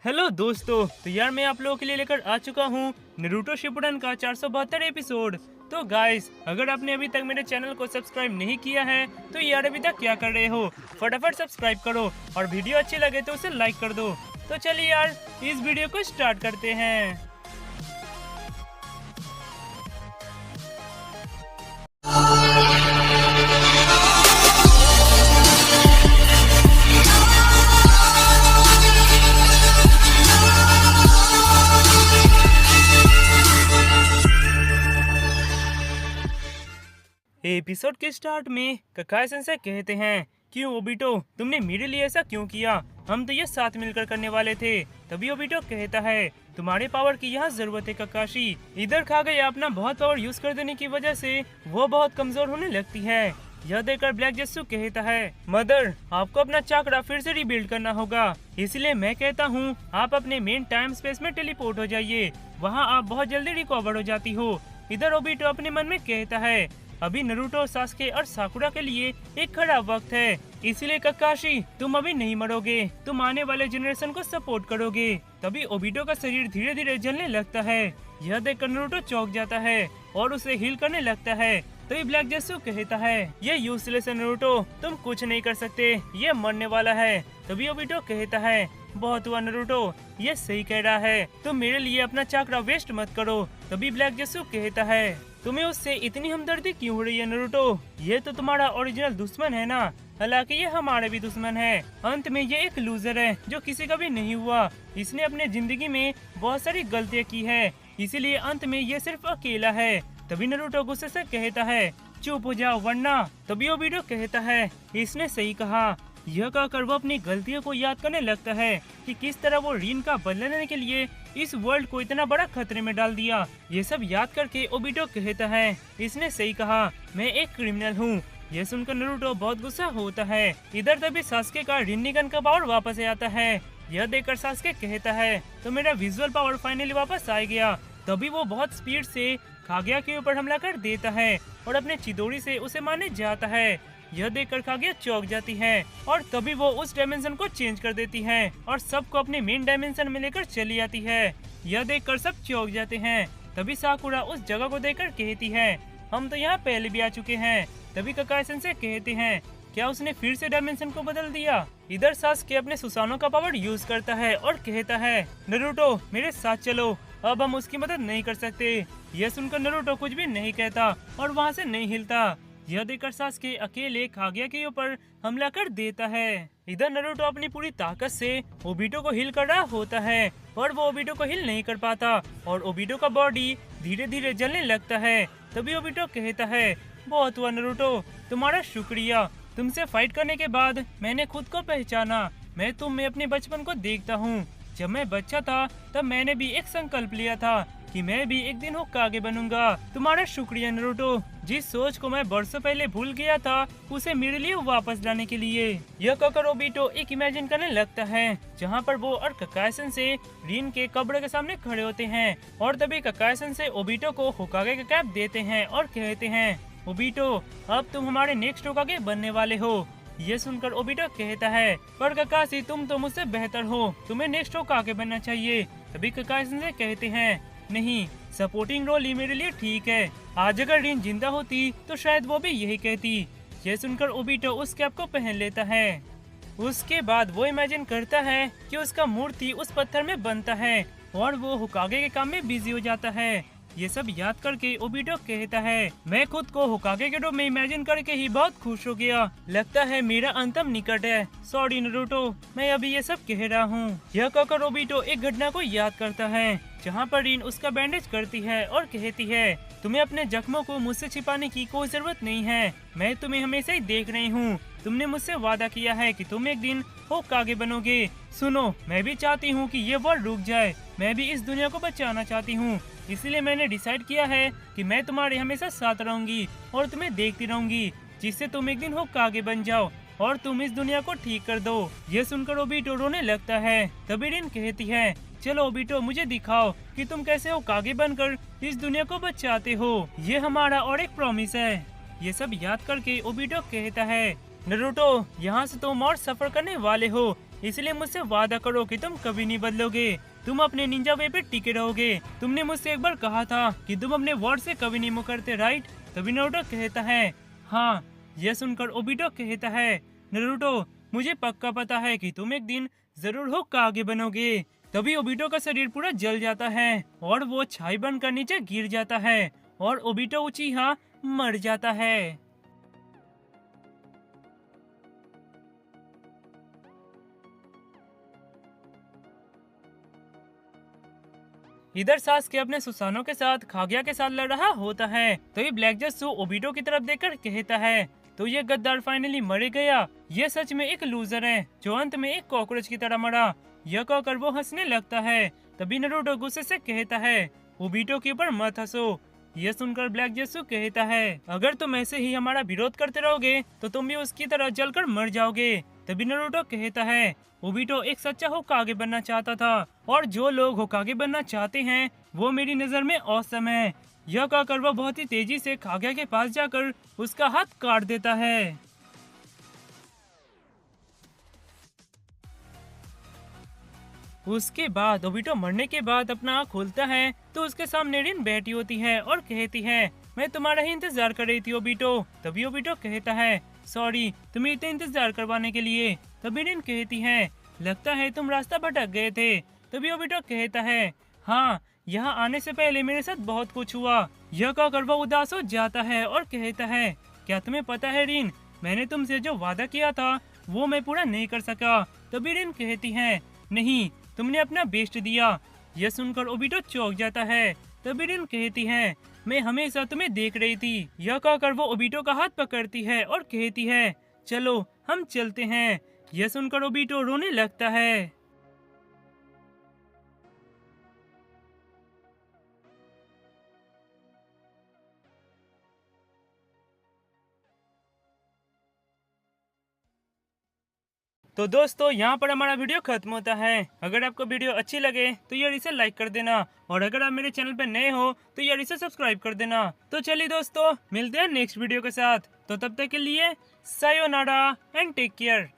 Hello दोस्तों, तो यार मैं आप लोगों के लिए लेकर आ चुका हूँ नारुतो शिपुडन का 472 एपिसोड। तो गाइस, अगर आपने अभी तक मेरे चैनल को सब्सक्राइब नहीं किया है तो यार अभी तक क्या कर रहे हो, फटाफट सब्सक्राइब करो और वीडियो अच्छी लगे तो उसे लाइक कर दो। तो चलिए यार इस वीडियो को स्टार्ट करते हैं। एपिसोड के स्टार्ट में ककाई सेंसेई कहते हैं, क्यों ओबिटो, तुमने मेरे लिए ऐसा क्यों किया? हम तो ये साथ मिलकर करने वाले थे। तभी ओबिटो कहता है, तुम्हारे पावर की यहाँ जरूरत है ककाशी। इधर कागे अपना बहुत पावर यूज कर देने की वजह से वो बहुत कमजोर होने लगती है। यह देखकर ब्लैक जेत्सु कहता है, मदर, आपको अपना चाकरा फिर से रिबिल्ड करना होगा, इसलिए मैं कहता हूँ आप अपने मेन टाइम स्पेस में टेलीपोर्ट हो जाइए, वहाँ आप बहुत जल्दी रिकवर हो जाती हो। इधर ओबिटो अपने मन में कहता है, अभी नारुतो, सास्के और साकुरा के लिए एक खराब वक्त है, इसलिए ककाशी तुम अभी नहीं मरोगे, तुम आने वाले जनरेशन को सपोर्ट करोगे। तभी ओबिटो का शरीर धीरे धीरे जलने लगता है। यह देखकर नारुतो चौंक जाता है और उसे हील करने लगता है। तभी ब्लैक जेत्सु कहता है, ये यूजलेस है नारुतो, तुम कुछ नहीं कर सकते, ये मरने वाला है। तभी ओबिटो कहता है, बहुत हुआ नारुतो, ये सही कह रहा है, तुम मेरे लिए अपना चाकरा वेस्ट मत करो। तभी ब्लैक जेत्सु कहता है, तुम्हें उससे इतनी हमदर्दी क्यों हो रही है नारुतो? ये तो तुम्हारा ओरिजिनल दुश्मन है ना, हालांकि ये हमारे भी दुश्मन है। अंत में ये एक लूजर है जो किसी का भी नहीं हुआ, इसने अपने जिंदगी में बहुत सारी गलतियाँ की है, इसीलिए अंत में ये सिर्फ अकेला है। तभी नारुतो गुस्से से कहता है, चुप हो जाओ वरना। तभी ओबिटो कहता है, इसने सही कहा। यह कहकर वो अपनी गलतियों को याद करने लगता है कि किस तरह वो रीन का बदला लेने के लिए इस वर्ल्ड को इतना बड़ा खतरे में डाल दिया। ये सब याद करके ओबिटो कहता है, इसने सही कहा, मैं एक क्रिमिनल हूँ। यह सुनकर नारुतो बहुत गुस्सा होता है। इधर तभी सास्के का रिन्निगन का पावर वापस आता है। यह देखकर सास्के कहता है, तो मेरा विजुअल पावर फाइनली वापस आ गया। तभी वो बहुत स्पीड से कागया के ऊपर हमला कर देता है और अपने चिदोरी से उसे मारने जाता है। यह देखकर कागया चौंक जाती है और तभी वो उस डायमेंशन को चेंज कर देती है और सबको अपने मेन डायमेंशन में लेकर चली आती है। यह देखकर सब चौंक जाते हैं। तभी साकुरा उस जगह को देखकर कहती है, हम तो यहाँ पहले भी आ चुके हैं। तभी ककाई सेंसेई कहते हैं, क्या उसने फिर से डायमेंशन को बदल दिया? इधर सास्के अपने सुसानो का पावर यूज करता है और कहता है, नारुतो मेरे साथ चलो, अब हम उसकी मदद नहीं कर सकते। यह सुनकर नारुतो कुछ भी नहीं कहता और वहाँ से नहीं हिलता। यह देखकर सास्के अकेले कागया के ऊपर हमला कर देता है। इधर नारुतो अपनी पूरी ताकत से ओबिटो को हिल कर रहा होता है और वो ओबिटो को हिल नहीं कर पाता और ओबिटो का बॉडी धीरे धीरे जलने लगता है। तभी ओबिटो कहता है, बहुत हुआ नारुतो, तुम्हारा शुक्रिया, तुमसे फाइट करने के बाद मैंने खुद को पहचाना। मैं तुम में अपने बचपन को देखता हूँ। जब मैं बच्चा था तब मैंने भी एक संकल्प लिया था कि मैं भी एक दिन होकागे बनूंगा। तुम्हारा शुक्रिया नारुतो, जिस सोच को मैं बरसों पहले भूल गया था उसे मेरे लिए वापस लाने के लिए। यह कहकर ओबिटो एक इमेजिन करने लगता है जहाँ पर वो और ककाई सेंसेई रीन के कब्र के सामने खड़े होते हैं और तभी ककाई सेंसेई ओबिटो को होकागे का कैप देते हैं और कहते हैं, ओबिटो अब तुम हमारे नेक्स्ट होकागे बनने वाले हो। ये सुनकर ओबिटो कहता है, पर ककाशी तुम तो मुझसे बेहतर हो, तुम्हें नेक्स्ट होकागे बनना चाहिए। तभी ककाई सेंसेई कहते हैं, नहीं, सपोर्टिंग रोल ही मेरे लिए ठीक है। आज अगर रीन जिंदा होती तो शायद वो भी यही कहती। यह सुनकर ओबिटो उस कैप को पहन लेता है। उसके बाद वो इमेजिन करता है कि उसका मूर्ति उस पत्थर में बनता है और वो होकागे के काम में बिजी हो जाता है। ये सब याद करके ओबिटो कहता है, मैं खुद को होकागे के रूप में इमेजिन करके ही बहुत खुश हो गया, लगता है मेरा अंतम निकट है। सॉरी नारुतो, मैं अभी ये सब कह रहा हूँ। यह कहकर ओबिटो एक घटना को याद करता है जहाँ पर रीन उसका बैंडेज करती है और कहती है, तुम्हें अपने जख्मों को मुझसे छिपाने की कोई जरूरत नहीं है, मैं तुम्हें हमेशा ही देख रही हूँ। तुमने मुझसे वादा किया है कि तुम एक दिन होकागे बनोगे। सुनो, मैं भी चाहती हूँ कि ये वर्ल्ड रुक जाए, मैं भी इस दुनिया को बचाना चाहती हूँ, इसलिए मैंने डिसाइड किया है कि मैं तुम्हारे हमेशा साथ रहूंगी और तुम्हें देखती रहूंगी, जिससे तुम एक दिन होकागे बन जाओ और तुम इस दुनिया को ठीक कर दो। ये सुनकर ओबिटो रोने लगता है। तभी रीन कहती है, चलो ओबिटो मुझे दिखाओ कि तुम कैसे होकागे बनकर इस दुनिया को बचाते हो, ये हमारा और एक प्रॉमिस है। ये सब याद करके ओबिटो कहता है, नारुतो यहाँ से तुम और सफर करने वाले हो, इसलिए मुझसे वादा करो कि तुम कभी नहीं बदलोगे, तुम अपने निंजा वे पे टिके रहोगे। तुमने मुझसे एक बार कहा था कि तुम अपने वर्ड से कभी नहीं मुकरते, राइट? तभी नारुतो कहता है हाँ। यह सुनकर ओबिटो कहता है नारुतो, मुझे पक्का पता है कि तुम एक दिन जरूर होकागे बनोगे। तभी ओबिटो का शरीर पूरा जल जाता है और वो छाई बनकर नीचे गिर जाता है और ओबिटो उचिहा मर जाता है। इधर सास्के अपने सुसानो के साथ खाग्या के साथ लड़ रहा होता है। तो ये ब्लैक जस्सू ओबिटो की तरफ देखकर कहता है तो ये गद्दार फाइनली मर गया। ये सच में एक लूजर है जो अंत में एक कॉकरोच की तरह मरा। यह कहकर वो हंसने लगता है। तभी नारुतो गुस्से से कहता है ओबिटो के ऊपर मत हंसो। यह सुनकर ब्लैक जस्सू कहता है अगर तुम ऐसे ही हमारा विरोध करते रहोगे तो तुम भी उसकी तरह जलकर मर जाओगे। तभी नारुतो कहता है ओबिटो एक सच्चा होकागे बनना चाहता था और जो लोग होकागे बनना चाहते हैं वो मेरी नजर में औसम है। यह कहकर वह बहुत ही तेजी से खाग्या के पास जाकर उसका हाथ काट देता है। उसके बाद ओबिटो मरने के बाद अपना आँख खोलता है तो उसके सामने रिन बैठी होती है और कहती है मैं तुम्हारा ही इंतजार कर रही थी ओबिटो। तभी ओबिटो कहता है सॉरी तुम्हें इतना इंतजार करवाने के लिए। तभी रिन कहती है लगता है तुम रास्ता भटक गए थे। तभी ओबिटो कहता है हाँ, यहाँ आने से पहले मेरे साथ बहुत कुछ हुआ। यह कहकर वह उदास हो जाता है और कहता है क्या तुम्हें पता है रिन, मैंने तुमसे जो वादा किया था वो मैं पूरा नहीं कर सका। तभी रिन कहती है नहीं, तुमने अपना बेस्ट दिया। यह सुनकर ओबिटो चौंक जाता है। तभी रिन कहती है मैं हमेशा तुम्हें देख रही थी। यह कहकर वो ओबिटो का हाथ पकड़ती है और कहती है चलो हम चलते हैं। यह सुनकर ओबिटो रोने लगता है। तो दोस्तों यहाँ पर हमारा वीडियो खत्म होता है। अगर आपको वीडियो अच्छी लगे तो यार इसे लाइक कर देना और अगर आप मेरे चैनल पर नए हो तो यार इसे सब्सक्राइब कर देना। तो चलिए दोस्तों मिलते हैं नेक्स्ट वीडियो के साथ। तो तब तक के लिए सायोनारा एंड टेक केयर।